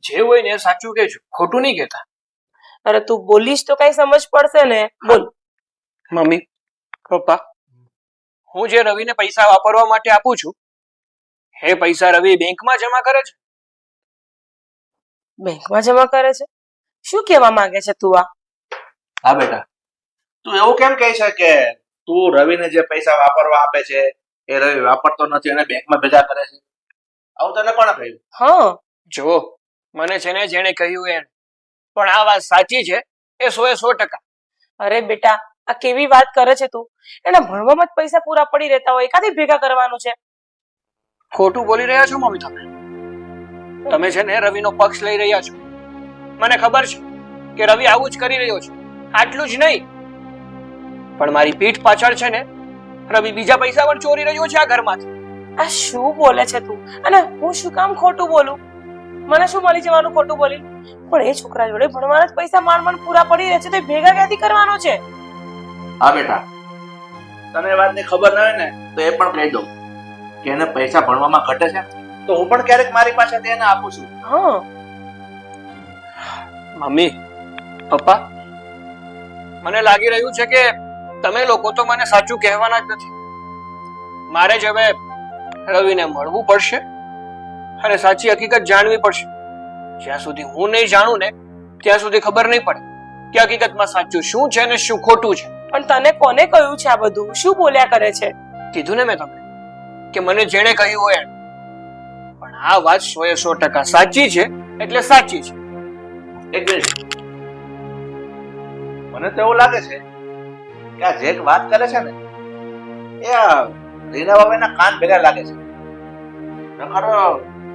જે હોય ને એ સાચું કહેજો, ખોટું નહીં કહેતા. અરે તું બોલીશ તો કઈ સમજ પડશે ને. બોલ. મમ્મી, પપ્પા, હું જે રવિને પૈસા વાપરવા માટે આપું છું એ પૈસા રવિ બેંકમાં જમા કરે છે. બેંકમાં જમા કરે છે? શું કહેવા માંગે છે તું આ? હા બેટા, તું એવું કેમ કહે છે કે તું રવિને જે પૈસા વાપરવા આપે છે એ રવિ વાપરતો નથી અને બેંકમાં ભેગા કરે છે? આવું તને કોણે કહ્યું? હા જો મને છે ને જેણે કહ્યું એમ, પણ આ વાત સાચી છે એ 100% અરે બેટા, આ કેવી વાત કરે છે તું? એના ભણવામાં જ પૈસા પૂરા પડી રહેતા હોય, એકાથી ભેગા કરવાનું છે? ખોટું બોલી રહ્યા છો મમ્મી. તમે છે ને રવિનો પક્ષ લઈ રહ્યા છો. મને ખબર છે કે રવિ આવું જ કરી રહ્યો છે. આટલું જ નહીં, પણ મારી પીઠ પાછળ છે ને રવિ બીજા પૈસા પણ ચોરી રહ્યો છે આ ઘરમાંથી. આ શું બોલે છે તું? અને હું શું કામ ખોટું બોલું? મને શું મળી જવાનું ખોટું બોલી? પણ એ છોકરા જોડે ભણવાના જ પૈસા માંડ માંડ પૂરા પડી રહે છે તો એ ભેગા ક્યાંથી કરવાનો છે? હા બેટા, તને એ વાતની ખબર ન હોય ને તો એ પણ કહી દઉં કે એને પૈસા ભણવામાં ઘટે છે તો હું પણ ક્યારેક મારી પાસેથી એને આપું છું. હા મમ્મી, પપ્પા, મને લાગી રહ્યું છે કે તમે લોકો તો મને સાચું કહેવાના જ નથી. મારે જ હવે રવિને મળવું પડશે અને સાચી હકીકત જાણવી પડશે. જ્યાં સુધી હું નહીં જાણું ને ત્યાં સુધી ખબર નહીં પડે કે હકીકતમાં સાચું શું છે ને શું ખોટું છે. પણ તને કોને કહ્યું છે આ બધું? શું બોલ્યા કરે છે? કીધું ને મેં તમને કે મને જેણે કહ્યું હોય એણે. પણ આ વાત 100% સાચી છે એટલે સાચી છે. એક મિનિટ, મને તો એવું લાગે છે કે આ જે વાત કરે છે ને એ આ રીના બાબાના કાન ભેગા લાગે છે. નકર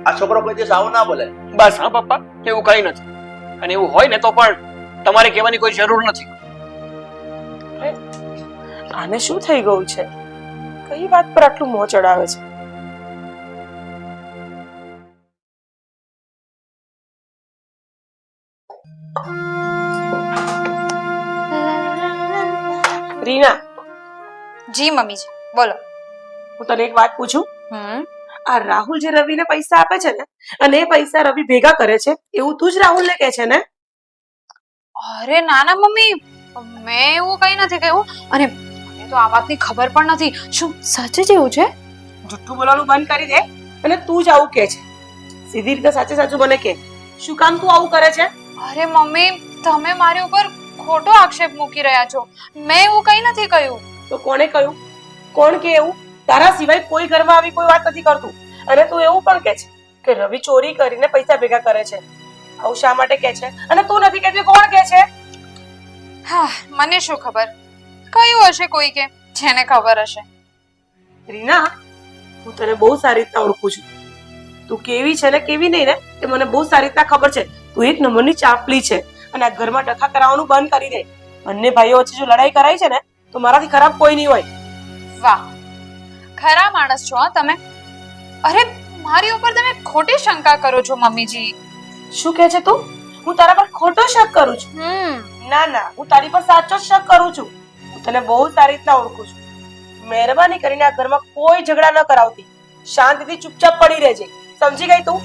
આ છોકરો કોઈ દિવસ આવું ના બોલે. બસ હા પપ્પા, એવું કઈ નથી. અને એવું હોય ને તો પણ તમારે કહેવાની કોઈ જરૂર નથી. આને શું થઈ ગયું છે? કઈ વાત પર આટલું મોં ચડાવે છે? રીના, જી મમ્મીજી, બોલો. હું તને એક વાત પૂછું? આ રાહુલ જે રવિને પૈસા આપે છે ને અને એ પૈસા રવિ ભેગા કરે છે એવું તું જ રાહુલને કહે છે ને? અરે ના ના મમ્મી, મેં એવું કઈ નથી કહ્યું. અને મને તો આ વાતની ખબર પણ નથી. શું સાચે જ એવું છે? જુઠ્ઠું બોલવાનું બંધ કરી દે અને તું જ આવું કહે છે. સીધી રીતે સાચે સાચું મને કહે, શું કામ તું આવું કરે છે? અરે મમ્મી, તમે મારી ઉપર ખોટો આક્ષેપ મૂકી રહ્યા છો. મેં એવું કઈ નથી કહ્યું. તો કોણે કહ્યું? કોણ કે એવું? તારા સિવાય કોઈ ઘરમાં આવી કોઈ વાત નથી કરતું. અને તું એવું પણ કહે છે કે રવિ ચોરી કરીને પૈસા ભેગા કરે છે. આવું શા માટે કહે છે? અને તું નથી કહેતી, કોણ કહે છે? હા, મને શું ખબર, કયું હશે કોઈ કે જેને ખબર હશે. રીના, હું તને બહુ સારી રીતના ઓળખું છું. તું કેવી છે ને કેવી નહીં ને એ મને બહુ સારી રીતના ખબર છે. તું એક નંબરની ચાપલી છે અને આ ઘરમાં ટકા કરાવવાનું બંધ કરી દે. બંને ભાઈઓ વચ્ચે જો લડાઈ કરાઈ છે ને તો મારાથી ખરાબ કોઈ નહીં હોય. વાહ, ખરા માણસ છો હા તમે. અરે મારી ઉપર તમે ખોટી શંકા કરો છો મમ્મીજી. શું કહે છે તું? હું તારા પર ખોટો શક કરું છું? ના ના, હું તારી પર સાચો જ શક કરું છું. હું તને બહુ સારી રીતના ઓળખું છું. મહેરબાની કરીને આ ઘરમાં કોઈ ઝઘડા ન કરાવતી. શાંતિથી ચૂપચાપ પડી રહેજે. સમજી ગઈ તું?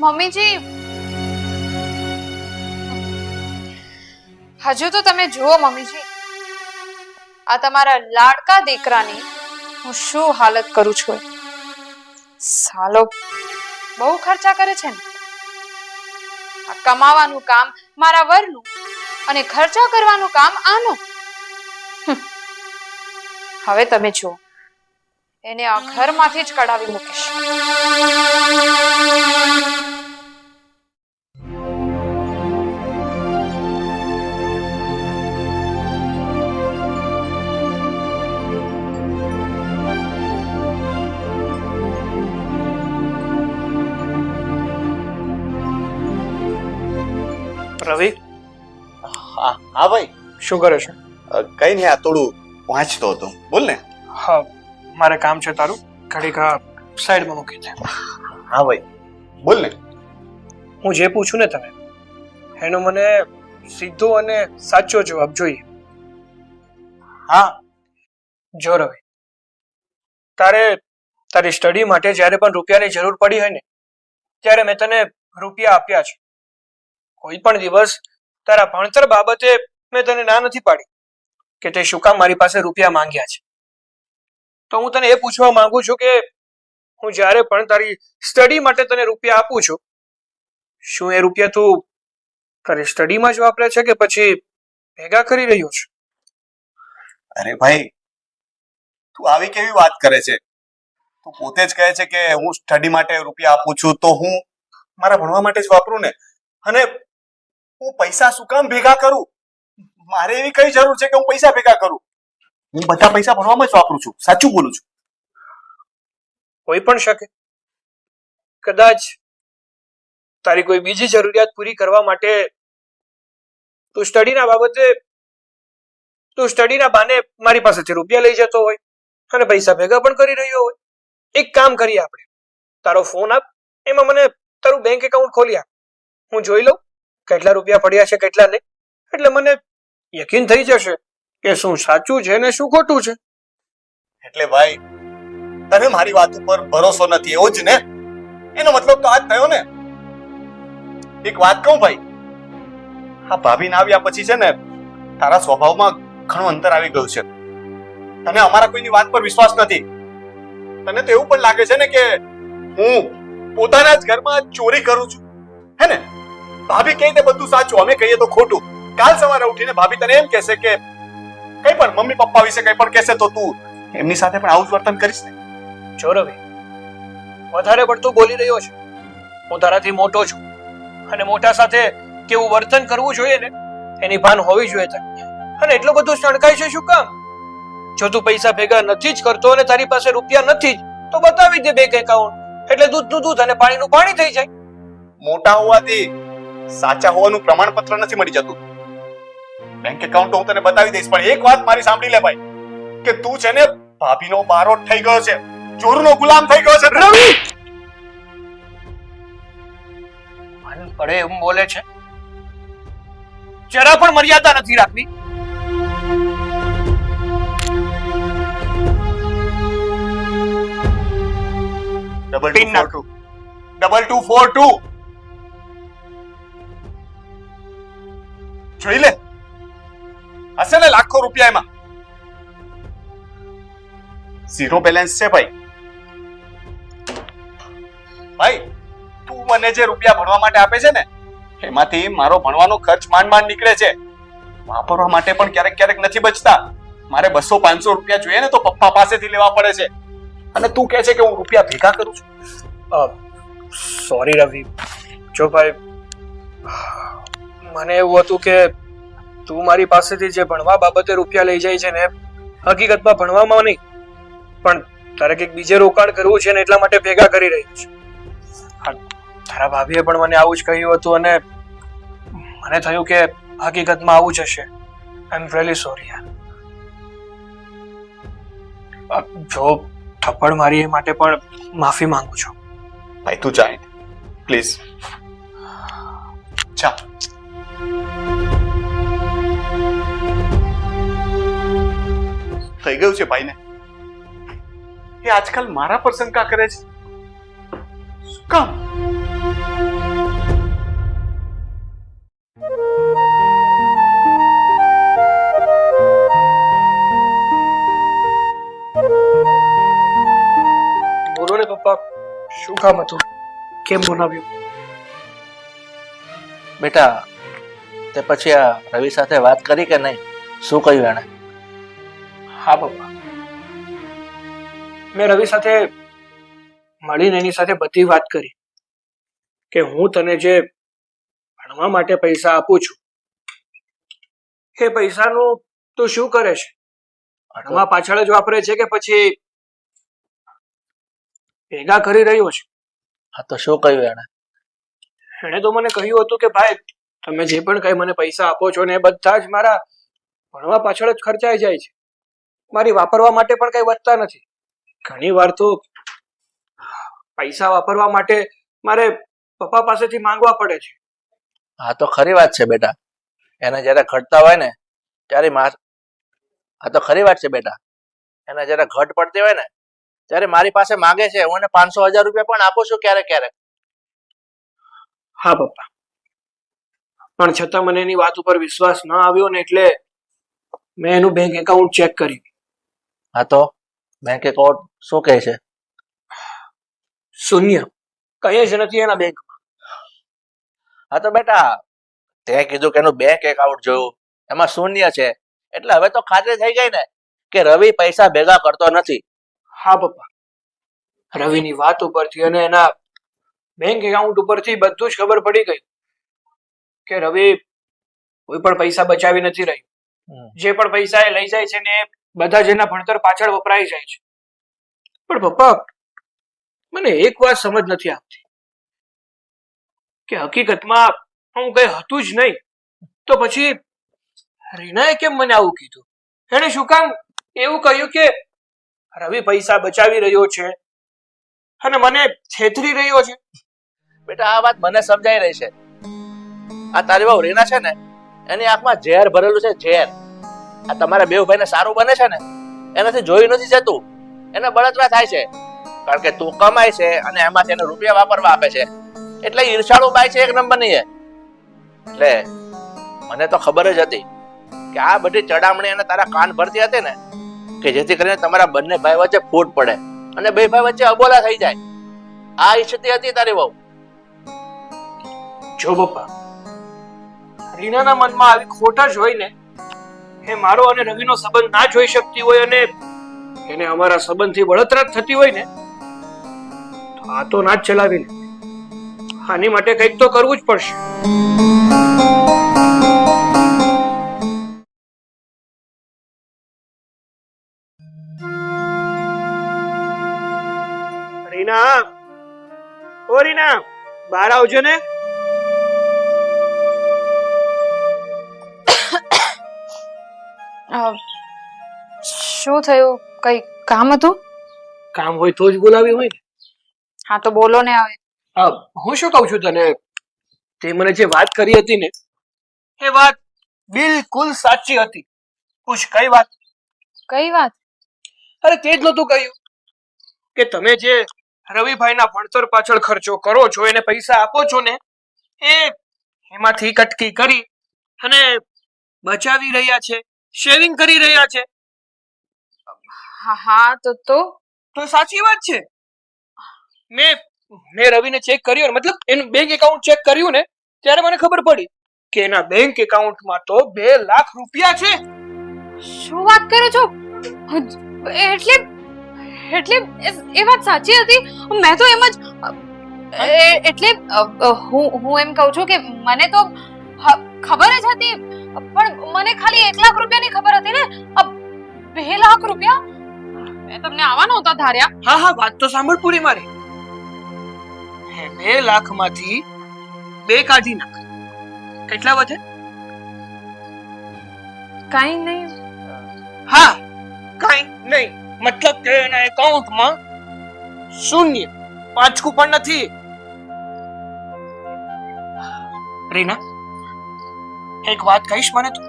મમ્મીજી, હજુ તો તમે જુઓ મમ્મીજી, આ તમારા લાડકા દીકરાની હું શું હાલત કરું છું. સાલો બહુ ખર્ચા કરે છે ને. આ કમાવાનું કામ મારા વરનું અને ખર્ચા કરવાનું કામ આનું. હવે તમે જુઓ, એને આ ઘરમાંથી જ કઢાવી મૂકીશ. રવિ, હા ભાઈ. શું કરે છે? કઈ નહીં, આ થોડું વાંચતો હતો. બોલ ને. હા, મારે કામ છે તારું, ઘડીક સાઈડમાં મૂકી દે. હા ભાઈ, બોલ ને. હું જે પૂછું ને તમે એનો મને સીધો અને સાચો જવાબ જોઈએ. હા. જો રવિ, તારે તારી સ્ટડી માટે જ્યારે પણ રૂપિયાની જરૂર પડી હોય ને ત્યારે મેં તને રૂપિયા આપ્યા છે. કોઈ પણ દિવસ તારા ભણતર બાબતે મેં તને ના નથી પાડી કે તે શું કામ મારી પાસે રૂપિયા માંગ્યા છે. તો હું તને એ પૂછવા માંગુ છું કે હું જ્યારે પણ તારી સ્ટડી માટે તને રૂપિયા આપું છું, શું એ રૂપિયા તું તારી સ્ટડીમાં જ વાપરે છે કે પછી ભેગા કરી રહ્યો છે? અરે ભાઈ, તું આવી કેવી વાત કરે છે? તું પોતે જ કહે છે કે હું સ્ટડી માટે રૂપિયા આપું છું, તો હું મારા ભણવા માટે જ વાપરું ને. અને હું પૈસા શું કામ ભેગા કરું? મારે એવી કઈ જરૂર છે કે હું પૈસા ભેગા કરું? હું બધા પૈસા ભણવામાં જ વાપરું છું. સાચું બોલું છું. હોઈ પણ શકે. કદાચ તારી કોઈ બીજી જરૂરિયાત પૂરી કરવા માટે તું સ્ટડીના બહાને મારી પાસેથી રૂપિયા લઈ જતો હોય અને પૈસા ભેગા પણ કરી રહ્યો હોય. એક કામ કરીએ આપણે, તારો ફોન આપ, એમાં મને તારું બેંક એકાઉન્ટ ખોલી આપ. હું જોઈ લઉં કેટલા રૂપિયા પડ્યા છે કેટલા નહીં, એટલે મને યકીન થઈ જશે કે શું સાચું છે ને શું ખોટું છે. એટલે ભાઈ, તને મારી વાત ઉપર ભરોસો નથી, એવો જ ને? એનો મતલબ તો આ જ થયો ને. એક વાત કહું ભાઈ, આ ભાભીને આવ્યા પછી છે ને તારા સ્વભાવમાં ઘણું અંતર આવી ગયું છે. તને અમારા કોઈની વાત પર વિશ્વાસ નથી. તને તો એવું પણ લાગે છે ને કે હું પોતાના જ ઘરમાં ચોરી કરું છું, હે ને? ભાભી કહે તે બધું સાચું, અમે કહીએ તો ખોટું. કાલ સવારે ઉઠીને ભાભી તને એમ કહેશે કે કઈ પણ મમ્મી પપ્પા વિશે કઈ પણ કહેશે તો તું એમની સાથે પણ આવું જ વર્તન કરીશ ને? જો રવિ, વધારે પડતું બોલી રહ્યો છે. હું તારાથી મોટો છું અને મોટા સાથે કેવું વર્તન કરવું જોઈએ ને એની ભાન હોવી જોઈએ તારે. અને એટલું બધું સણકાય છે શું કામ? જો તું પૈસા ભેગા નથી જ કરતો અને તારી પાસે રૂપિયા નથી જ, તો બતાવી દે બેંક એકાઉન્ટ, એટલે દૂધનું દૂધ અને પાણીનું પાણી થઈ જાય. મોટા હોવાથી સાચા હોવાનું પ્રમાણપત્ર નથી મળી જતું. બેંક એકાઉન્ટ હું તને બતાવી દઈશ, પણ એક વાત મારી સાંભળી લે ભાઈ, કે તું છે ને ભાભીનો બારોટ થઈ ગયો છે, ચોરનો ગુલામ થઈ ગયો છે. રવિ મન પડે એમ બોલે છે, જરા પણ મર્યાદા નથી રાખવી. ડબલ 242 જોઈ લે, હશે ને લાખો રૂપિયા એમાં. ઝીરો બેલેન્સ છે ભાઈ. ભાઈ, તું મને જે રૂપિયા ભણવા માટે આપે છે ને એમાંથી મારો ભણવાનો ખર્ચ માંડ માંડ નીકળે છે. વાપરવા માટે પણ ક્યારેક ક્યારેક નથી બચતા. મારે 200-500 રૂપિયા જોઈએ ને તો પપ્પા પાસેથી લેવા પડે છે. અને તું કહે છે કે હું રૂપિયા ભેગા કરું છું. સોરી રવિ. જો ભાઈ, મને એવું હતું કે તું મારી પાસેથી જે ભણવા બાબતે રૂપિયા લઈ જાય છે ને હકીકતમાં ભણવામાં નહીં, પણ તારે કંઈક બીજે રોકાણ કરવું છે ને એટલા માટે ભેગા કરી રહ્યું છે. તારા ભાભીએ પણ મને આવું જ કહ્યું હતું અને મને થયું કે હકીકતમાં આવું જ હશે. આઈ એમ રિયલી સોરી યાર. જો થપ્પડ મારી એ માટે પણ માફી માંગુ છું. ભાઈ તું જા પ્લીઝ. જા. થઈ ગયું છે ભાઈને. એ આજકાલ મારા પર શંકા કરે છે. શું કામ? બોલો ને પપ્પા, શું કામ હતું? કેમ બોલાવ્યું? બેટા, તે પછી આ રવિ સાથે વાત કરી કે નહીં? શું કહ્યું એણે? હા પપ્પા, મેં રવિ સાથે મળીને એની સાથે બધી વાત કરી કે હું તને જે ભણવા માટે પૈસા આપું છું એ પૈસાનું તું શું કરે છે? ભણવા પાછળ જ વાપરે છે કે પછી ભેગા કરી રહ્યો છે? હા તો શું કહ્યું એણે? એણે તો મને કહ્યું હતું કે ભાઈ, તમે જે પણ કઈ મને પૈસા આપો છો ને એ બધા જ મારા ભણવા પાછળ જ ખર્ચાઈ જાય છે. મારી વાપરવા માટે પણ કઈ વધતા નથી. ઘણી વાર તો પૈસા વાપરવા માટે મારે પપ્પા પાસેથી માંગવા પડે છે. હા તો ખરી વાત છે બેટા. એને જયારે ઘટતા હોય ને ત્યારે હા તો ખરી વાત છે બેટા. એને જયારે ઘટ પડતી હોય ને ત્યારે મારી પાસે માંગે છે. હું એને 500,000 રૂપિયા પણ આપું છું ક્યારેક ક્યારેક. હા પપ્પા, પણ છતાં મને એની વાત ઉપર વિશ્વાસ ન આવ્યો ને એટલે મેં એનું બેંક એકાઉન્ટ ચેક કર્યું. હા તો બેંક એકાઉન્ટ શું કહે છે? શૂન્ય, કઈ જ નથી એના બેંક. હા તો બેટા, તે કીધું કે એનું બેંક એકાઉન્ટ જોયું, એમાં શૂન્ય છે. એટલે હવે તો ખાતરી થઈ ગઈ ને કે રવિ પૈસા ભેગા કરતો નથી. હા પપ્પા, રવિની વાત ઉપરથી અને એના બેંક એકાઉન્ટ ઉપરથી બધું જ ખબર પડી ગઈ કે રવિ કોઈ પણ પૈસા બચાવી નથી રહ્યો. જે પણ પૈસા એ લઈ જાય છે ને એ બધા જ એના ભણતર પાછળ વપરાઈ જાય છે. પણ પપ્પા, મને એક વાત સમજ નથી આવતી કે હકીકતમાં હું કઈ હતું જ નહીં, તો પછી રીનાએ કેમ મને આવું કીધું? એને શું કામ એવું કહ્યું કે રવિ પૈસા બચાવી રહ્યો છે અને મને છેતરી રહ્યો છે? બેટા, આ વાત મને સમજાઈ રહી છે. આ તારી વહુ રીના છે ને, એની આંખમાં ઝેર ભરેલું છે, ઝેર. આ તમારા બે ભાઈને સારું બને છે ને, એનાથી જોઈ નથી જતું. એને બળતરા થાય છે કારણ કે તું કમાય છે અને એમાંથી એને રૂપિયા વાપરવા આપે છે. એટલે ઈર્ષાળુ બાઈ છે એક નંબરની એ. એટલે મને તો ખબર જ હતી કે આ બધી ચડામણી એને તારા કાન ભરતી હતી ને, કે જેથી કરીને તમારા બંને ભાઈ વચ્ચે ફૂટ પડે અને બે ભાઈ વચ્ચે અબોલા થઈ જાય. આ ઈચ્છતી હતી તારી વહુ. જો પપ્પા, રીનાના મનમાં આવી ખોટા જ હોય ને, એ મારો અને રવિનો સંબંધ ના જોઈ શકતી હોય અને એને અમારા સંબંધથી બળતરા થતી હોય ને, તો આ તો ના જ ચલાવી લે. આની માટે કંઈક તો કરવું જ પડશે. રીના, ઓ રીના, બહાર આવજો ને. શું થયું? કઈ કામ હતું? કામ હોય તો જ બોલાવી હોય ને. હા તો બોલો ને હવે. હું શું કહું છું તને, તે મને જે વાત કરી હતી ને, એ વાત બિલકુલ સાચી હતી. પૂછ, કઈ વાત? કઈ વાત? અરે તે જ નતું કહ્યું કે તમે જે રવિભાઈના ભણતર પાછળ ખર્ચો કરો છો, એને પૈસા આપો છો ને, એમાંથી કટકી કરી અને બચાવી રહ્યા છે, શેવિંગ કરી રહ્યા છે. હા તો સાચી વાત છે. મેં રવિને ચેક કર્યો, મતલબ એનું બેંક એકાઉન્ટ ચેક કર્યું ને, ત્યારે મને ખબર પડી કે એના બેંક એકાઉન્ટમાં તો 2 લાખ રૂપિયા છે. શું વાત કરો છો? એટલે એ વાત સાચી હતી? મેં તો એમ જ એટલે હું એમ કહું છું કે મને તો ખબર જ હતી, પણ મને ખાલી 1 લાખ રૂપિયાની ખબર હતી ને. 2 લાખ રૂપિયા? મેં તમને આવા નહોતા ધાર્યા. હા, વાત તો સાંભળ પૂરી મારી. 2 લાખમાંથી 2 કાઢી નાખ, કેટલા વધે? કઈ નહીં. હા, કઈ નહીં, મતલબ કે એના એકાઉન્ટમાં શૂન્ય, પાંચકું પણ નથી. રીના, એક વાત કહીશ મને તું?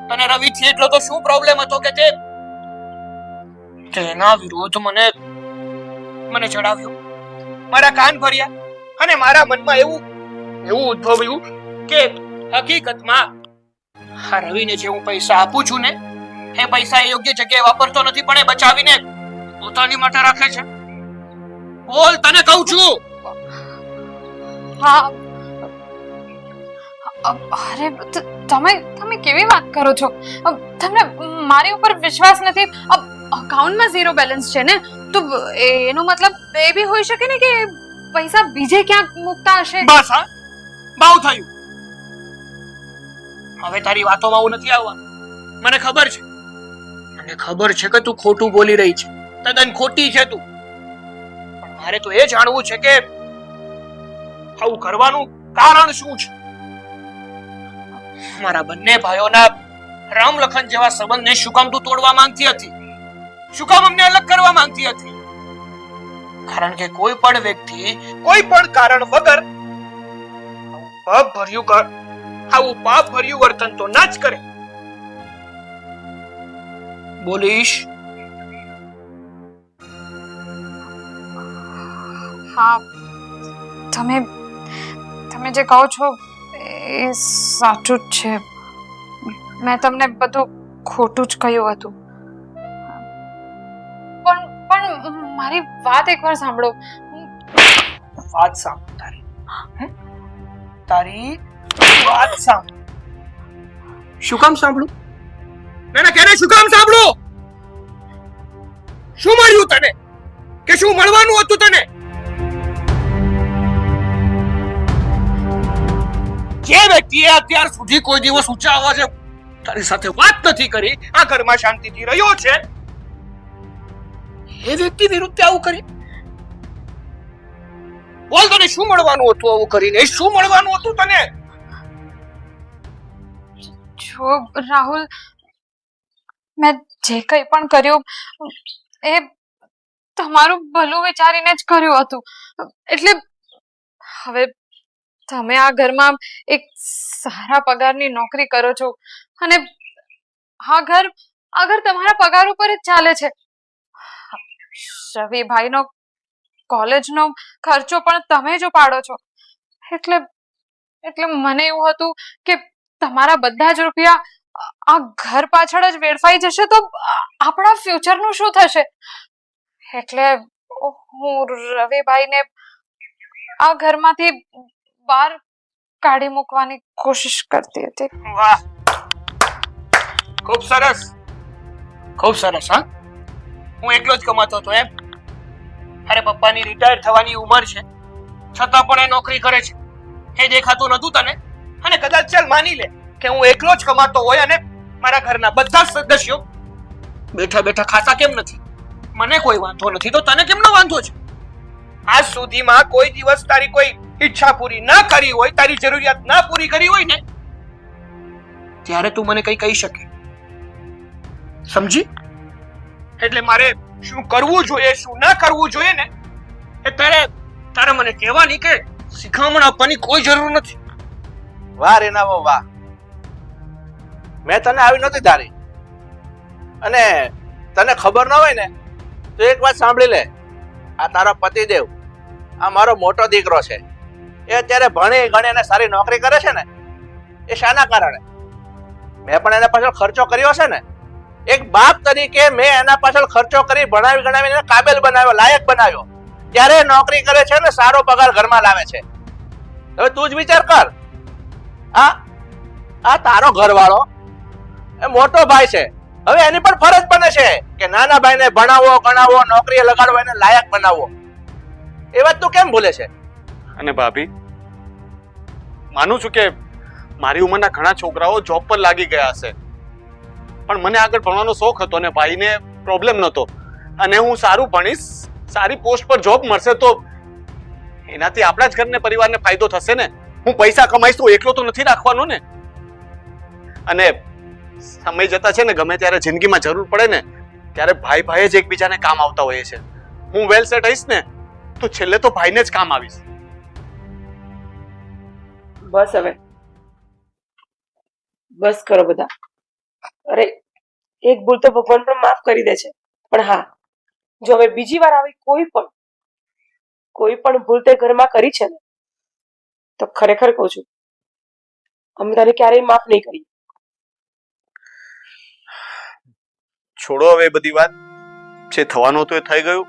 તને રવિથી એટલો તો શું પ્રોબ્લેમ હતો કે તેના વિરોધ મને ચડાવ્યો, મારા કાન ભર્યા અને મારા મનમાં એવું ઉદ્ભવ્યું કે હકીકતમાં આ રવિને જે હું પૈસા આપું છું ને, એ પૈસા એ યોગ્ય જગ્યાએ વાપરતો નથી, પણ એ બચાવીને પોતાની માટે રાખે છે. બોલ, તને કહું છું. હા. અરે તમે કેવી વાત કરો છો? તમને મારી ઉપર વિશ્વાસ નથી? અકાઉન્ટમાં 0 બેલેન્સ છે ને, તો એનો મતલબ એ બી હોઈ શકે ને કે પૈસા બીજે ક્યાંક મૂકતા હશે. બસ, હા, બહુ થયું. હવે તારી વાતોમાં હું નથી આવવા. મને ખબર છે કે તું ખોટું બોલી રહી છે, તદ્દન ખોટી છે તું. પણ મારે તો એ જાણવું છે કે આવું કરવાનું કારણ શું છે? મારા બંને ભાઈઓના રામ લખન જેવા સંબંધને શું કામ તું તોડવા માંગતી હતી? શું કામ અમને અલગ કરવા માંગતી હતી? કારણ કે કોઈ પણ વ્યક્તિ કોઈ પણ કારણ વગર આવું પાપ ભર્યું વર્તન તો ના જ કરે. બોલીશ? હા, તમે જે કહો છો એ સાચું જ છે. મેં તમને બધું ખોટું જ કહ્યું હતું. પણ મારી વાત એકવાર સાંભળો. વાત સાંભળ તારી. તારી વાત સાંભળ. શું કામ સાંભળું? ના ક્યારે શું કામ સાંભળું? શું મળ્યું તને? કે શું મળવાનું હતું તને? જે વ્યક્તિએ અત્યાર સુધી કોઈ દિવસ ઊંચા અવાજે તારી સાથે વાત નથી કરી, આ ઘરમાં શાંતિથી રહ્યો છે, એ વ્યક્તિ વિરુદ્ધ આવું કરી? બોલ, તને શું મળવાનું હતું આવું કરીને? શું મળવાનું હતું તને? જો રાહુલ, મેં જે કંઈ પણ કર્યું એ તમારું ભલું વિચારીને જ કર્યું હતું. એટલે હવે તમે આ ઘરમાં એક સારા પગારની નોકરી કરો છો અને આ ઘર તમારા પગાર ઉપર જ ચાલે છે. રવિભાઈનો કોલેજનો ખર્ચો પણ તમે જ પાડો છો. એટલે મને એવું હતું કે તમારા બધા જ રૂપિયા આ ઘર પાછળ જ વેડફાઈ જશે તો આપણા ફ્યુચરનું શું થશે? એટલે હું રવિભાઈને આ ઘરમાંથી બહાર કાઢી મૂકવાની કોશિશ કરતી હતી. વાહ, ખૂબ સરસ, ખૂબ સરસ. હા, હું એકલો જ કમાતો હતો એમ? અરે પપ્પાની રિટાયર થવાની ઉંમર છે, છતાં પણ એ નોકરી કરે છે, એ દેખાતું નતું તને? અને કદાચ ચાલ માની લે કે હું એકલો જ કમાતો હોય અને મારા ઘરના બધા સદસ્યો બેઠા બેઠા ખાતા કેમ નથી? મને કોઈ વાંધો નથી, તો તને કેમનો વાંધો છે? આજ સુધીમાં કોઈ દિવસ તારી કોઈ ઈચ્છા પૂરી ના કરી હોય, તારી જરૂરિયાત ના પૂરી કરી હોય ને, ત્યારે તું મને કઈ કહી શકે? સમજી? એટલે મારે શું કરવું જોઈએ, શું ના કરવું જોઈએ ને, એ તારે મને કહેવાની કે શિખામણ આપવાની કોઈ જરૂર નથી. વાહ રેનાવો વાહ, મેં તને આવી નહોતી ધારી. અને તને ખબર ન હોય ને તો એક વાત સાંભળી લે. આ તારો પતિદેવ, આ મારો મોટો દીકરો છે, એ અત્યારે ભણી ગણી અને સારી નોકરી કરે છે ને, એ શાના કારણે? મેં પણ એના પાછળ ખર્ચો કર્યો છે ને. એક બાપ તરીકે મેં એના પાછળ ખર્ચો કરી ભણાવી ગણાવીને કાબેલ બનાવ્યો, લાયક બનાવ્યો, ત્યારે નોકરી કરે છે ને સારો પગાર ઘરમાં લાવે છે. હવે તું જ વિચાર કર, આ તારો ઘરવાળો એ મોટો ભાઈ છે, હવે એની પણ ફરજ બને છે કે નાના ભાઈને ભણાવો, ગણાવો, નોકરીએ લગાડવો, એને લાયક બનાવવો. એ વાત તું કેમ ભૂલે છે? અને ભાભી, માનું છું કે મારી ઉંમરના ઘણા છોકરાઓ જોબ પર લાગી ગયા હશે, પણ મને આગળ ભણવાનો શોખ હતો અને ભાઈને પ્રોબ્લેમ નહોતો, અને હું સારું ભણીશ, સારી પોસ્ટ પર જોબ મળશે તો એનાથી આપણા જ ઘરને પરિવારને ફાયદો થશે ને. હું પૈસા કમાઈશ તો એકલો તો નથી રાખવાનો ને. અને સમય જતા છે ને, ગમે ત્યારે જિંદગીમાં જરૂર પડે ને ત્યારે ભાઈ ભાઈ જ એકબીજાને કામ આવતા હોઈએ છે. હું વેલ સેટ હઈશ ને તો છેલ્લે તો ભાઈને જ કામ આવીશ. બસ હવે બસ કરો બધા. અરે એક ભૂલ તો ભગવાન પણ માફ કરી દે છે, પણ હા, જો હવે બીજી વાર આવી કોઈ પણ ભૂલ તે ઘરમાં કરી છે ને, તો ખરેખર કહું છું, અમે તને ક્યારેય માફ નહીં કરી. છોડો હવે એ બધી વાત. જે થવાનું હતું એ થઈ ગયું,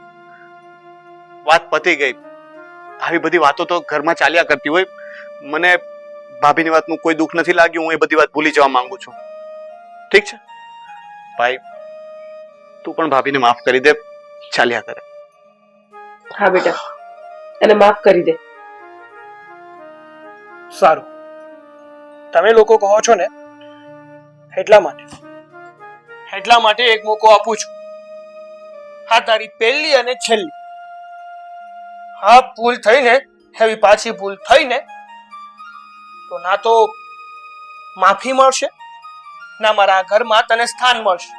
વાત પતી ગઈ. આવી બધી વાતો તો ઘરમાં ચાલ્યા કરતી હોય. મને ભાભીની વાતનું કોઈ દુઃખ નથી લાગ્યું. હું એ બધી વાત ભૂલી જવા માંગુ છું. ઠીક છે ભાઈ, તું પણ ભાભીને માફ કરી દે, ચાલ્યા કરે. હા બેટા, એને માફ કરી દે. સારું, તમે લોકો કહો છો ને, એટલા માટે એક મોકો આપું છું. હા, તારી પહેલી અને છેલ્લી. હા, ભૂલ થઈ ને, એવી પાછી ભૂલ થઈ ને તો ના તો માફી મળશે, ના મારા ઘરમાં તને સ્થાન મળશે.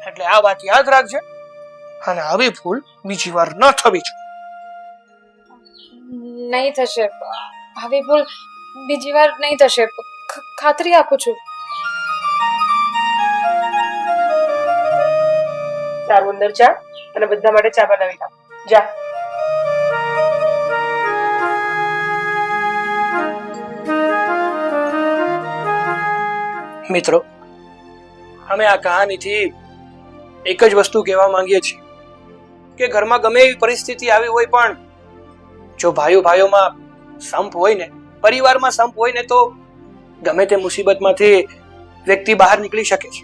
એટલે આ વાત યાદ રાખજે, અને આવી ભૂલ બીજી વાર ન થવી જોઈએ. નહીં થશે, આવી ભૂલ બીજી વાર નહીં થશે, ખાતરી આપું છું. સારું, અંદર જા અને બધા માટે ચા બનાવી લાવ. જા. મિત્રો, અમે આ કહાનીથી એક જ વસ્તુ કહેવા માંગીએ છીએ કે ઘરમાં ગમે એવી પરિસ્થિતિ આવી હોય, પણ જો ભાઈઓમાં સંપ હોય ને પરિવારમાં સંપ હોય ને તો ગમે તે મુસીબતમાંથી વ્યક્તિ બહાર નીકળી શકે છે.